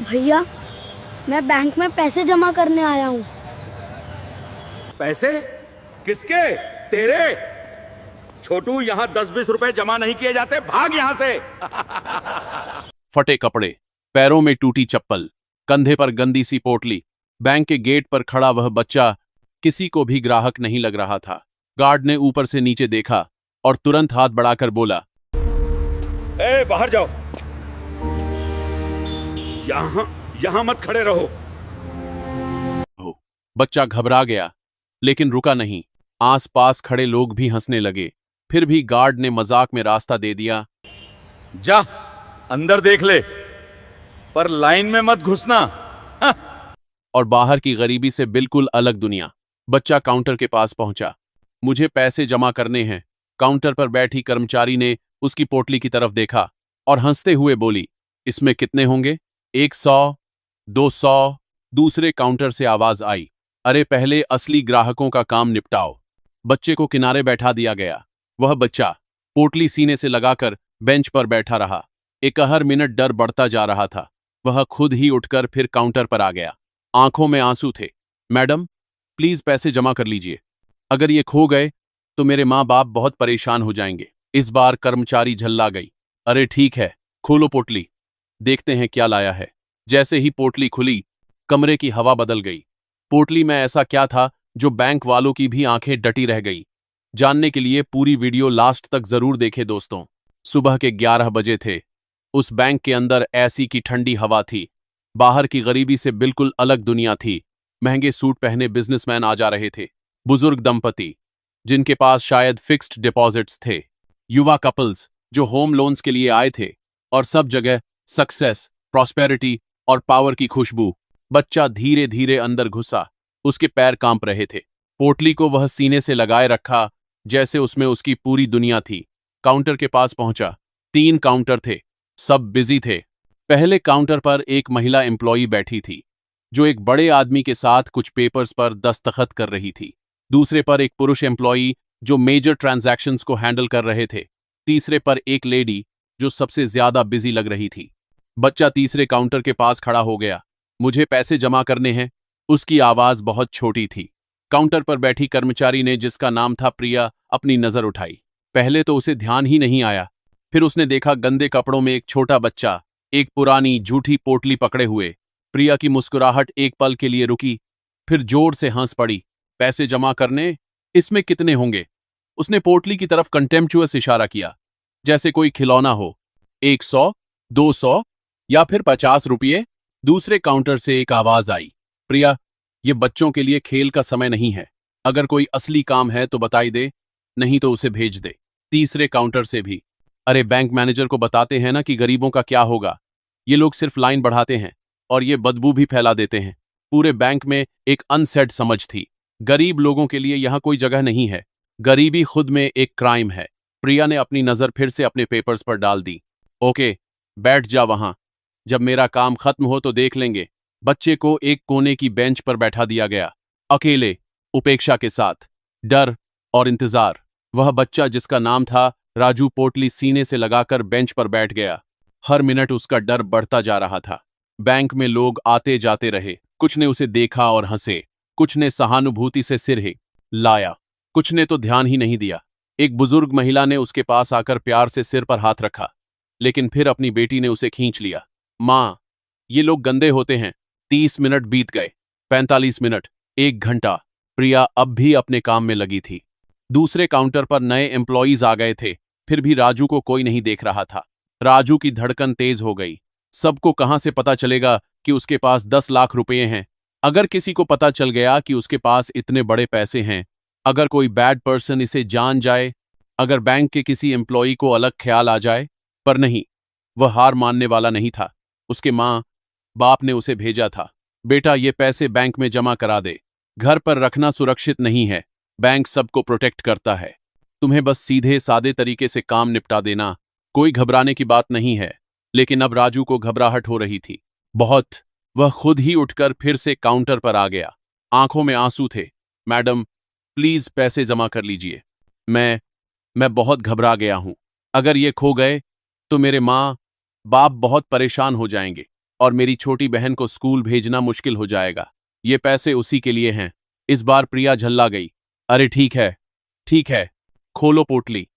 भैया, मैं बैंक में पैसे जमा करने आया हूँ। पैसे? किसके? तेरे? छोटू, यहाँ 10-20 रुपए जमा नहीं किए जाते, भाग यहाँ से। फटे कपड़े, पैरों में टूटी चप्पल, कंधे पर गंदी सी पोटली, बैंक के गेट पर खड़ा वह बच्चा किसी को भी ग्राहक नहीं लग रहा था। गार्ड ने ऊपर से नीचे देखा और तुरंत हाथ बढ़ाकर बोला, ए, बाहर जाओ। यहाँ मत खड़े रहो। बच्चा घबरा गया, लेकिन रुका नहीं। आसपास खड़े लोग भी हंसने लगे। फिर भी गार्ड ने मजाक में रास्ता दे दिया, जा, अंदर देख ले, पर लाइन में मत घुसना। और बाहर की गरीबी से बिल्कुल अलग दुनिया। बच्चा काउंटर के पास पहुंचा। मुझे पैसे जमा करने हैं। काउंटर पर बैठी कर्मचारी ने उसकी पोटली की तरफ देखा और हंसते हुए बोली, इसमें कितने होंगे? 100, 200। दूसरे काउंटर से आवाज आई, अरे पहले असली ग्राहकों का काम निपटाओ। बच्चे को किनारे बैठा दिया गया। वह बच्चा पोटली सीने से लगाकर बेंच पर बैठा रहा। एक हर मिनट डर बढ़ता जा रहा था। वह खुद ही उठकर फिर काउंटर पर आ गया। आंखों में आंसू थे। मैडम, प्लीज पैसे जमा कर लीजिए। अगर ये खो गए तो मेरे माँ बाप बहुत परेशान हो जाएंगे। इस बार कर्मचारी झल्ला गई। अरे ठीक है, खोलो पोटली, देखते हैं क्या लाया है। जैसे ही पोटली खुली, कमरे की हवा बदल गई। पोटली में ऐसा क्या था जो बैंक वालों की भी आंखें डटी रह गई। जानने के लिए पूरी वीडियो लास्ट तक जरूर देखें दोस्तों। सुबह के 11 बजे थे। उस बैंक के अंदर ऐसी की ठंडी हवा थी। बाहर की गरीबी से बिल्कुल अलग दुनिया थी। महंगे सूट पहने बिजनेसमैन आ जा रहे थे। बुजुर्ग दंपति जिनके पास शायद फिक्स्ड डिपॉजिट्स थे। युवा कपल्स जो होम लोन्स के लिए आए थे। और सब जगह सक्सेस, प्रॉस्पेरिटी और पावर की खुशबू। बच्चा धीरे धीरे अंदर घुसा। उसके पैर कांप रहे थे। पोटली को वह सीने से लगाए रखा जैसे उसमें उसकी पूरी दुनिया थी। काउंटर के पास पहुंचा। 3 काउंटर थे, सब बिजी थे। पहले काउंटर पर एक महिला एम्प्लॉई बैठी थी जो एक बड़े आदमी के साथ कुछ पेपर्स पर दस्तखत कर रही थी। दूसरे पर एक पुरुष एम्प्लॉई जो मेजर ट्रांजैक्शंस को हैंडल कर रहे थे। तीसरे पर एक लेडी जो सबसे ज्यादा बिजी लग रही थी। बच्चा तीसरे काउंटर के पास खड़ा हो गया। मुझे पैसे जमा करने हैं। उसकी आवाज बहुत छोटी थी। काउंटर पर बैठी कर्मचारी ने, जिसका नाम था प्रिया, अपनी नजर उठाई। पहले तो उसे ध्यान ही नहीं आया। फिर उसने देखा गंदे कपड़ों में एक छोटा बच्चा एक पुरानी झूठी पोटली पकड़े हुए। प्रिया की मुस्कुराहट एक पल के लिए रुकी, फिर जोर से हंस पड़ी। पैसे जमा करने? इसमें कितने होंगे? उसने पोटली की तरफ कंटेम्पचुअस इशारा किया, जैसे कोई खिलौना हो। 100, 200 या फिर 50 रुपये? दूसरे काउंटर से एक आवाज आई, प्रिया, ये बच्चों के लिए खेल का समय नहीं है। अगर कोई असली काम है तो बताई दे, नहीं तो उसे भेज दे। तीसरे काउंटर से भी, अरे बैंक मैनेजर को बताते हैं ना कि गरीबों का क्या होगा। ये लोग सिर्फ लाइन बढ़ाते हैं और ये बदबू भी फैला देते हैं। पूरे बैंक में एक अनसेड समझ थी, गरीब लोगों के लिए यहाँ कोई जगह नहीं है। गरीबी खुद में एक क्राइम है। प्रिया ने अपनी नजर फिर से अपने पेपर्स पर डाल दी। ओके, बैठ जा वहां, जब मेरा काम खत्म हो तो देख लेंगे। बच्चे को एक कोने की बेंच पर बैठा दिया गया, अकेले, उपेक्षा के साथ, डर और इंतजार। वह बच्चा जिसका नाम था राजू, पोटली सीने से लगाकर बेंच पर बैठ गया। हर मिनट उसका डर बढ़ता जा रहा था। बैंक में लोग आते जाते रहे। कुछ ने उसे देखा और हंसे, कुछ ने सहानुभूति से सिर हिलाया, कुछ ने तो ध्यान ही नहीं दिया। एक बुजुर्ग महिला ने उसके पास आकर प्यार से सिर पर हाथ रखा, लेकिन फिर अपनी बेटी ने उसे खींच लिया। माँ, ये लोग गंदे होते हैं। 30 मिनट बीत गए, 45 मिनट, 1 घंटा। प्रिया अब भी अपने काम में लगी थी। दूसरे काउंटर पर नए एम्प्लॉईज आ गए थे, फिर भी राजू को कोई नहीं देख रहा था। राजू की धड़कन तेज हो गई। सबको कहां से पता चलेगा कि उसके पास 10 लाख रुपए हैं? अगर किसी को पता चल गया कि उसके पास इतने बड़े पैसे हैं, अगर कोई बैड पर्सन इसे जान जाए, अगर बैंक के किसी एम्प्लॉई को अलग ख्याल आ जाए। पर नहीं, वह हार मानने वाला नहीं था। उसके माँ बाप ने उसे भेजा था, बेटा ये पैसे बैंक में जमा करा दे। घर पर रखना सुरक्षित नहीं है। बैंक सबको प्रोटेक्ट करता है। तुम्हें बस सीधे सादे तरीके से काम निपटा देना। कोई घबराने की बात नहीं है। लेकिन अब राजू को घबराहट हो रही थी, बहुत। वह खुद ही उठकर फिर से काउंटर पर आ गया। आंखों में आंसू थे। मैडम, प्लीज पैसे जमा कर लीजिए। मैं बहुत घबरा गया हूं। अगर ये खो गए तो मेरे माँ बाप बहुत परेशान हो जाएंगे। और मेरी छोटी बहन को स्कूल भेजना मुश्किल हो जाएगा। ये पैसे उसी के लिए हैं। इस बार प्रिया झल्ला गई। अरे ठीक है, खोलो पोटली,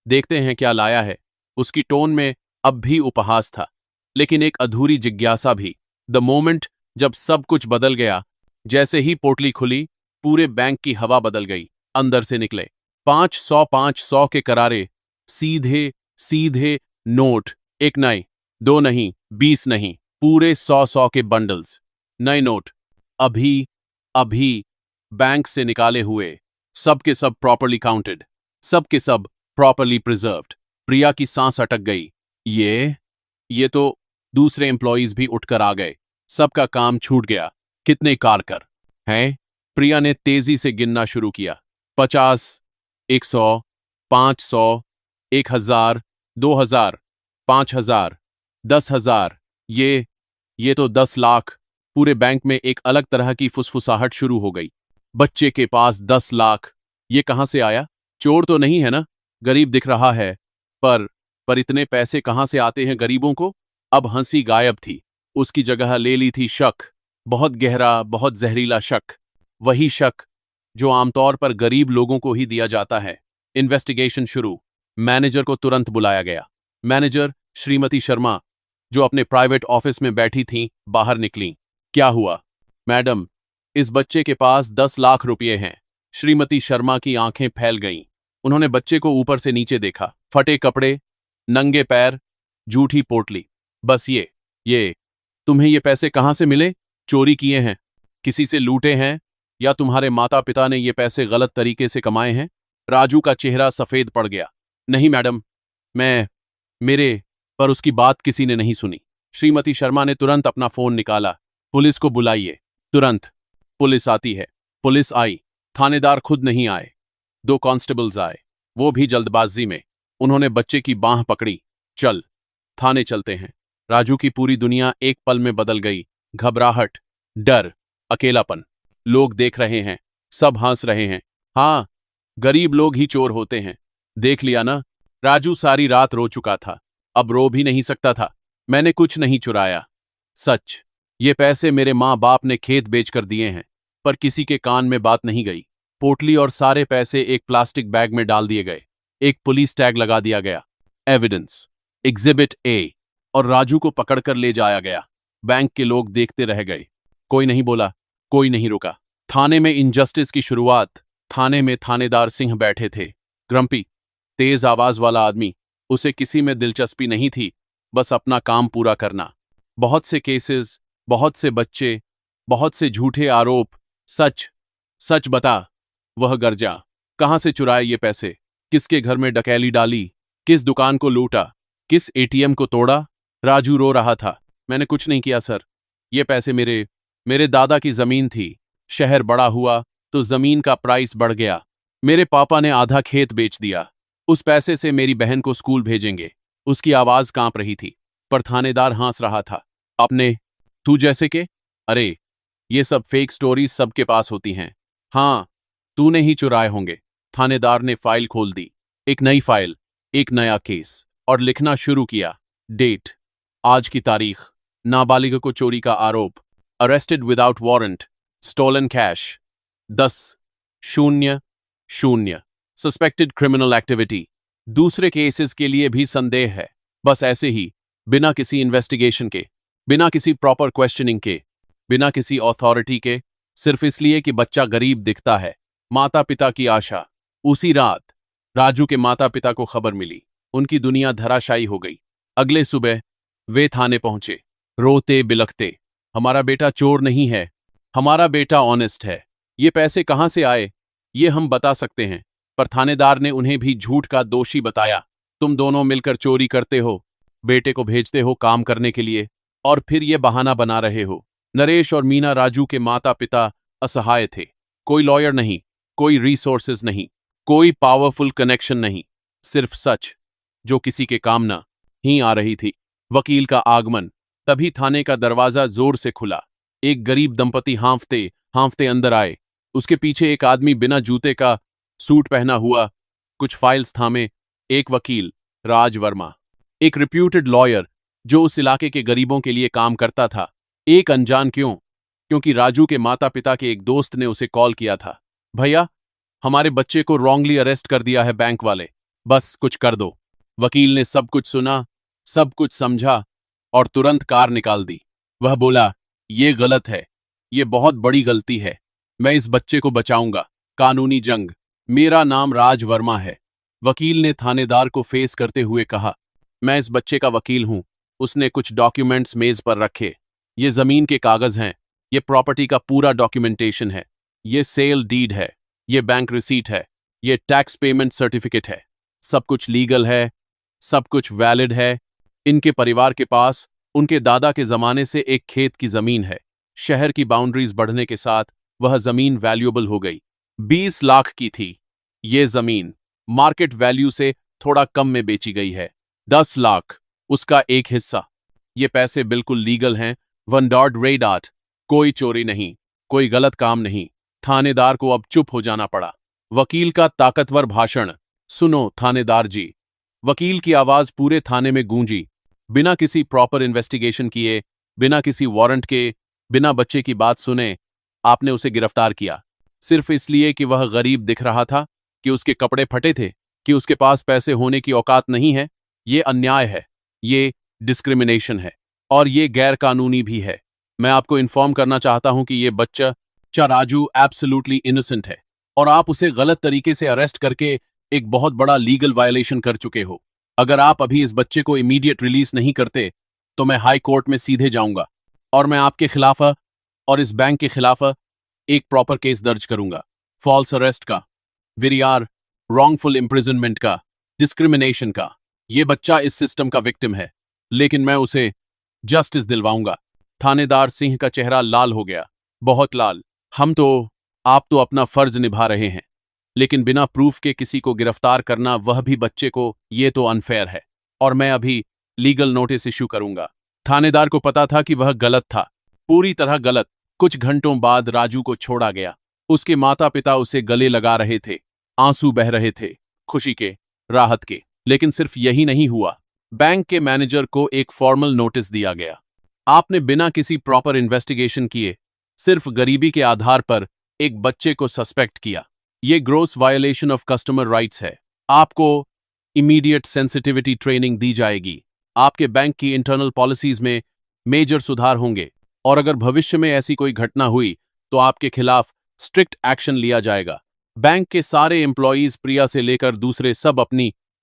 देखते हैं क्या लाया है। उसकी टोन में अब भी उपहास था, लेकिन एक अधूरी जिज्ञासा भी। द मोमेंट जब सब कुछ बदल गया, जैसे ही पोटली खुली, पूरे बैंक की हवा बदल गई। अंदर से निकले 500 के करारे, सीधे सीधे नोट। एक नहीं, दो नहीं, 20 नहीं, पूरे 100 के बंडल्स। नए नोट, अभी अभी बैंक से निकाले हुए, सबके सब प्रॉपरली काउंटेड, सबके सब प्रॉपरली प्रिजर्व्ड। प्रिया की सांस अटक गई। ये तो दूसरे एम्प्लॉयज भी उठकर आ गए। सबका काम छूट गया। कितने कारकर हैं? प्रिया ने तेजी से गिनना शुरू किया। 50, 100, 500, 1000, 2000, 5000, 10,000। ये तो 10 लाख। पूरे बैंक में एक अलग तरह की फुसफुसाहट शुरू हो गई। बच्चे के पास 10 लाख, ये कहां से आया? चोर तो नहीं है ना? गरीब दिख रहा है, पर इतने पैसे कहां से आते हैं गरीबों को? अब हंसी गायब थी। उसकी जगह ले ली थी शक। बहुत गहरा, बहुत जहरीला शक। वही शक जो आमतौर पर गरीब लोगों को ही दिया जाता है। इन्वेस्टिगेशन शुरू। मैनेजर को तुरंत बुलाया गया। मैनेजर श्रीमती शर्मा, जो अपने प्राइवेट ऑफिस में बैठी थीं, बाहर निकलीं। क्या हुआ? मैडम, इस बच्चे के पास 10 लाख रुपए हैं। श्रीमती शर्मा की आंखें फैल गईं। उन्होंने बच्चे को ऊपर से नीचे देखा। फटे कपड़े, नंगे पैर, जूठी पोटली। बस ये तुम्हें ये पैसे कहां से मिले? चोरी किए हैं? किसी से लूटे हैं? या तुम्हारे माता पिता ने ये पैसे गलत तरीके से कमाए हैं? राजू का चेहरा सफेद पड़ गया। नहीं मैडम, मेरे पर उसकी बात किसी ने नहीं सुनी। श्रीमती शर्मा ने तुरंत अपना फोन निकाला। पुलिस को बुलाइए, तुरंत। पुलिस आती है। पुलिस आई। थानेदार खुद नहीं आए, 2 कांस्टेबल्स आए, वो भी जल्दबाजी में। उन्होंने बच्चे की बांह पकड़ी। चल, थाने चलते हैं। राजू की पूरी दुनिया एक पल में बदल गई। घबराहट, डर, अकेलापन। लोग देख रहे हैं, सब हंस रहे हैं। हाँ, गरीब लोग ही चोर होते हैं। देख लिया ना? राजू सारी रात रो चुका था, अब रो भी नहीं सकता था। मैंने कुछ नहीं चुराया। सच, ये पैसे मेरे माँ बाप ने खेत बेचकर दिए हैं। पर किसी के कान में बात नहीं गई। पोटली और सारे पैसे एक प्लास्टिक बैग में डाल दिए गए। एक पुलिस टैग लगा दिया गया, एविडेंस, एग्जिबिट ए, और राजू को पकड़कर ले जाया गया। बैंक के लोग देखते रह गए। कोई नहीं बोला, कोई नहीं रुका। थाने में इनजस्टिस की शुरुआत। थाने में थानेदार सिंह बैठे थे। ग्रम्पी, तेज आवाज वाला आदमी। उसे किसी में दिलचस्पी नहीं थी, बस अपना काम पूरा करना। बहुत से केसेस, बहुत से बच्चे, बहुत से झूठे आरोप। सच सच बता, वह गर्जा। कहां से चुराए ये पैसे? किसके घर में डकैली डाली? किस दुकान को लूटा? किस एटीएम को तोड़ा? राजू रो रहा था। मैंने कुछ नहीं किया सर। ये पैसे मेरे दादा की जमीन थी। शहर बड़ा हुआ तो जमीन का प्राइस बढ़ गया। मेरे पापा ने आधा खेत बेच दिया। उस पैसे से मेरी बहन को स्कूल भेजेंगे। उसकी आवाज कांप रही थी, पर थानेदार हंस रहा था। अपने तू जैसे के? अरे, ये सब फेक स्टोरीज सबके पास होती हैं। हाँ, तूने ही चुराए होंगे। थानेदार ने फाइल खोल दी। एक नई फाइल, एक नया केस, और लिखना शुरू किया। डेट, आज की तारीख, नाबालिग को चोरी का आरोप, arrested without warrant, stolen cash, 10-0-0, suspected criminal activity. दूसरे केसेस के लिए भी संदेह है। बस ऐसे ही, बिना किसी इन्वेस्टिगेशन के, बिना किसी प्रॉपर क्वेश्चनिंग के, बिना किसी अथॉरिटी के, सिर्फ इसलिए कि बच्चा गरीब दिखता है। माता पिता की आशा। उसी रात राजू के माता पिता को खबर मिली। उनकी दुनिया धराशायी हो गई। अगले सुबह वे थाने पहुंचे, रोते बिलखते। हमारा बेटा चोर नहीं है, हमारा बेटा ऑनेस्ट है। ये पैसे कहां से आए, ये हम बता सकते हैं। पर थानेदार ने उन्हें भी झूठ का दोषी बताया। तुम दोनों मिलकर चोरी करते हो, बेटे को भेजते हो काम करने के लिए, और फिर ये बहाना बना रहे हो। नरेश और मीना, राजू के माता पिता, असहाय थे। कोई लॉयर नहीं, कोई रिसोर्सेज नहीं, कोई पावरफुल कनेक्शन नहीं, सिर्फ सच, जो किसी के काम न ही आ रही थी। वकील का आगमन। तभी थाने का दरवाजा जोर से खुला। एक गरीब दंपति हांफते हांफते अंदर आए। उसके पीछे एक आदमी बिना जूते का, सूट पहना हुआ, कुछ फाइल्स थामे। एक वकील, राज वर्मा, एक रिप्यूटेड लॉयर, जो उस इलाके के गरीबों के लिए काम करता था। एक अनजान क्यों? क्योंकि राजू के माता पिता के एक दोस्त ने उसे कॉल किया था। भैया, हमारे बच्चे को रॉन्गली अरेस्ट कर दिया है बैंक वाले, बस कुछ कर दो। वकील ने सब कुछ सुना, सब कुछ समझा और तुरंत कार निकाल दी। वह बोला, ये गलत है, ये बहुत बड़ी गलती है। मैं इस बच्चे को बचाऊंगा। कानूनी जंग। मेरा नाम राज वर्मा है। वकील ने थानेदार को फेस करते हुए कहा, मैं इस बच्चे का वकील हूं। उसने कुछ डॉक्यूमेंट्स मेज पर रखे। ये जमीन के कागज हैं, ये प्रॉपर्टी का पूरा डॉक्यूमेंटेशन है, ये सेल डीड है, ये बैंक रिसीट है, ये टैक्स पेमेंट सर्टिफिकेट है। सब कुछ लीगल है, सब कुछ वैलिड है। इनके परिवार के पास उनके दादा के जमाने से एक खेत की जमीन है। शहर की बाउंड्रीज बढ़ने के साथ वह जमीन वैल्यूएबल हो गई। 20 लाख की थी ये जमीन, मार्केट वैल्यू से थोड़ा कम में बेची गई है। 10 लाख उसका एक हिस्सा। ये पैसे बिल्कुल लीगल हैं। $1.8। कोई चोरी नहीं, कोई गलत काम नहीं। थानेदार को अब चुप हो जाना पड़ा। वकील का ताकतवर भाषण। सुनो थानेदार जी। वकील की आवाज पूरे थाने में गूंजी। बिना किसी प्रॉपर इन्वेस्टिगेशन किए, बिना किसी वारंट के, बिना बच्चे की बात सुने आपने उसे गिरफ्तार किया, सिर्फ इसलिए कि वह गरीब दिख रहा था, कि उसके कपड़े फटे थे, कि उसके पास पैसे होने की औकात नहीं है। ये अन्याय है, ये डिस्क्रिमिनेशन है और ये गैर कानूनी भी है। मैं आपको इन्फॉर्म करना चाहता हूं कि ये बच्चा राजू एब्सोल्युटली इनोसेंट है और आप उसे गलत तरीके से अरेस्ट करके एक बहुत बड़ा लीगल वायलेशन कर चुके हो। अगर आप अभी इस बच्चे को इमीडिएट रिलीज नहीं करते तो मैं हाई कोर्ट में सीधे जाऊंगा और मैं आपके खिलाफ और इस बैंक के खिलाफ एक प्रॉपर केस दर्ज करूंगा। फॉल्स अरेस्ट का, विरियार, रॉन्गफुल इम्प्रिजनमेंट का, डिस्क्रिमिनेशन का। ये बच्चा इस सिस्टम का विक्टिम है, लेकिन मैं उसे जस्टिस दिलवाऊंगा। थानेदार सिंह का चेहरा लाल हो गया, बहुत लाल। आप तो अपना फर्ज निभा रहे हैं, लेकिन बिना प्रूफ के किसी को गिरफ्तार करना, वह भी बच्चे को, ये तो अनफेयर है और मैं अभी लीगल नोटिस इश्यू करूंगा। थानेदार को पता था कि वह गलत था, पूरी तरह गलत। कुछ घंटों बाद राजू को छोड़ा गया। उसके माता पिता उसे गले लगा रहे थे, आंसू बह रहे थे, खुशी के, राहत के। लेकिन सिर्फ यही नहीं हुआ। बैंक के मैनेजर को एक फॉर्मल नोटिस दिया गया। आपने बिना किसी प्रॉपर इन्वेस्टिगेशन किए, सिर्फ गरीबी के आधार पर एक बच्चे को सस्पेक्ट किया। ये gross violation of customer rights है। आपको इमीडिएट सेंसिटिविटी ट्रेनिंग दी जाएगी। आपके बैंक की इंटरनल पॉलिसीज में मेजर सुधार होंगे और अगर भविष्य में ऐसी कोई घटना हुई तो आपके खिलाफ स्ट्रिक्ट एक्शन लिया जाएगा। बैंक के सारे एम्प्लॉयज, प्रिया से लेकर दूसरे, सब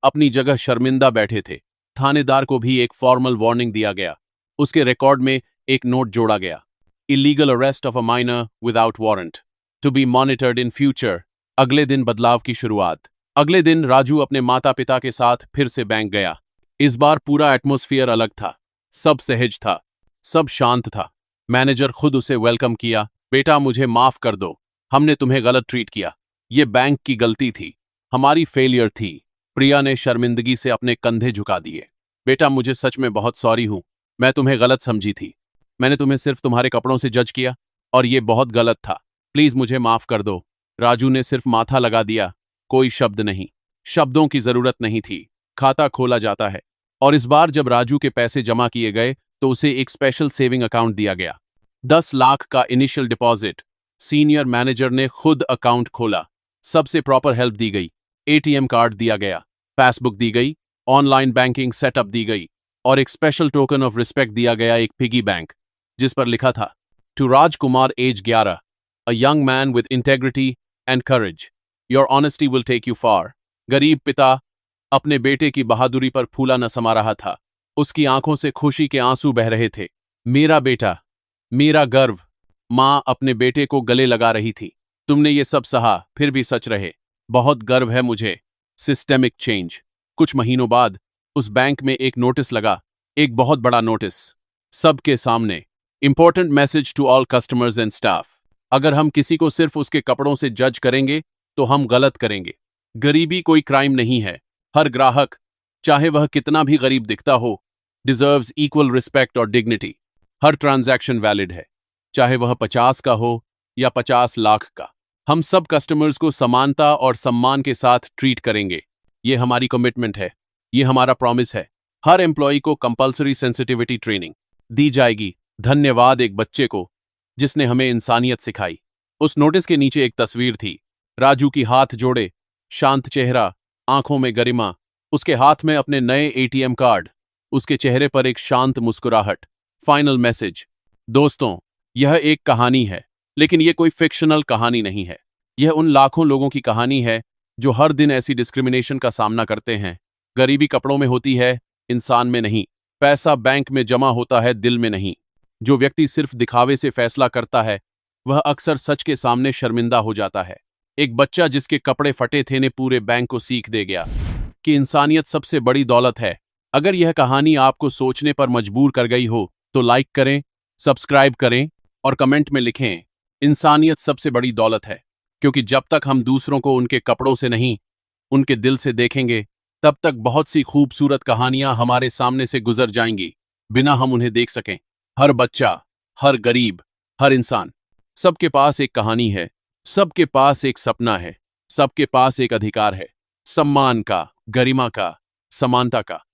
अपनी जगह शर्मिंदा बैठे थे। थानेदार को भी एक फॉर्मल वार्निंग दिया गया। उसके रिकॉर्ड में एक नोट जोड़ा गया, illegal arrest of a minor without warrant, to be monitored in future. अगले दिन बदलाव की शुरुआत। अगले दिन राजू अपने माता पिता के साथ फिर से बैंक गया। इस बार पूरा एटमॉस्फेयर अलग था, सब सहज था, सब शांत था। मैनेजर खुद उसे वेलकम किया। बेटा, मुझे माफ कर दो, हमने तुम्हें गलत ट्रीट किया। ये बैंक की गलती थी, हमारी फेलियर थी। प्रिया ने शर्मिंदगी से अपने कंधे झुका दिए। बेटा, मुझे सच में बहुत सॉरी हूं, मैं तुम्हें गलत समझी थी। मैंने तुम्हें सिर्फ तुम्हारे कपड़ों से जज किया और ये बहुत गलत था। प्लीज मुझे माफ कर दो। राजू ने सिर्फ माथा लगा दिया, कोई शब्द नहीं। शब्दों की जरूरत नहीं थी। खाता खोला जाता है। और इस बार जब राजू के पैसे जमा किए गए तो उसे एक स्पेशल सेविंग अकाउंट दिया गया। 10 लाख का इनिशियल डिपॉजिट। सीनियर मैनेजर ने खुद अकाउंट खोला। सबसे प्रॉपर हेल्प दी गई। एटीएम कार्ड दिया गया, पासबुक दी गई, ऑनलाइन बैंकिंग सेटअप दी गई और एक स्पेशल टोकन ऑफ रिस्पेक्ट दिया गया, एक पिगी बैंक, जिस पर लिखा था, to Rajkumar age 11, a young man with integrity and courage, your honesty will take you far. गरीब पिता अपने बेटे की बहादुरी पर फूला न समा रहा था। उसकी आंखों से खुशी के आंसू बह रहे थे। मेरा बेटा, मेरा गर्व। मां अपने बेटे को गले लगा रही थी। तुमने ये सब सहा, फिर भी सच रहे। बहुत गर्व है मुझे। Systemic change. कुछ महीनों बाद उस बैंक में एक नोटिस लगा, एक बहुत बड़ा नोटिस, सबके सामने। Important message to all customers and staff. अगर हम किसी को सिर्फ उसके कपड़ों से जज करेंगे तो हम गलत करेंगे। गरीबी कोई क्राइम नहीं है। हर ग्राहक, चाहे वह कितना भी गरीब दिखता हो, डिजर्व्स इक्वल रिस्पेक्ट और डिग्निटी। हर ट्रांजैक्शन वैलिड है, चाहे वह 50 का हो या 50 लाख का। हम सब कस्टमर्स को समानता और सम्मान के साथ ट्रीट करेंगे। ये हमारी कमिटमेंट है, ये हमारा प्रॉमिस है। हर एम्प्लॉय को कंपल्सरी सेंसिटिविटी ट्रेनिंग दी जाएगी। धन्यवाद एक बच्चे को जिसने हमें इंसानियत सिखाई। उस नोटिस के नीचे एक तस्वीर थी, राजू की हाथ जोड़े, शांत चेहरा, आंखों में गरिमा, उसके हाथ में अपने नए एटीएम कार्ड, उसके चेहरे पर एक शांत मुस्कुराहट। Final message. दोस्तों, यह एक कहानी है, लेकिन यह कोई फिक्शनल कहानी नहीं है। यह उन लाखों लोगों की कहानी है जो हर दिन ऐसी डिस्क्रिमिनेशन का सामना करते हैं। गरीबी कपड़ों में होती है, इंसान में नहीं। पैसा बैंक में जमा होता है, दिल में नहीं। जो व्यक्ति सिर्फ दिखावे से फैसला करता है वह अक्सर सच के सामने शर्मिंदा हो जाता है। एक बच्चा जिसके कपड़े फटे थे ने पूरे बैंक को सीख दे गया कि इंसानियत सबसे बड़ी दौलत है। अगर यह कहानी आपको सोचने पर मजबूर कर गई हो तो लाइक करें, सब्सक्राइब करें और कमेंट में लिखें, इंसानियत सबसे बड़ी दौलत है। क्योंकि जब तक हम दूसरों को उनके कपड़ों से नहीं, उनके दिल से देखेंगे, तब तक बहुत सी खूबसूरत कहानियां हमारे सामने से गुजर जाएंगी बिना हम उन्हें देख सकें। हर बच्चा, हर गरीब, हर इंसान, सबके पास एक कहानी है, सबके पास एक सपना है, सबके पास एक अधिकार है, सम्मान का, गरिमा का, समानता का।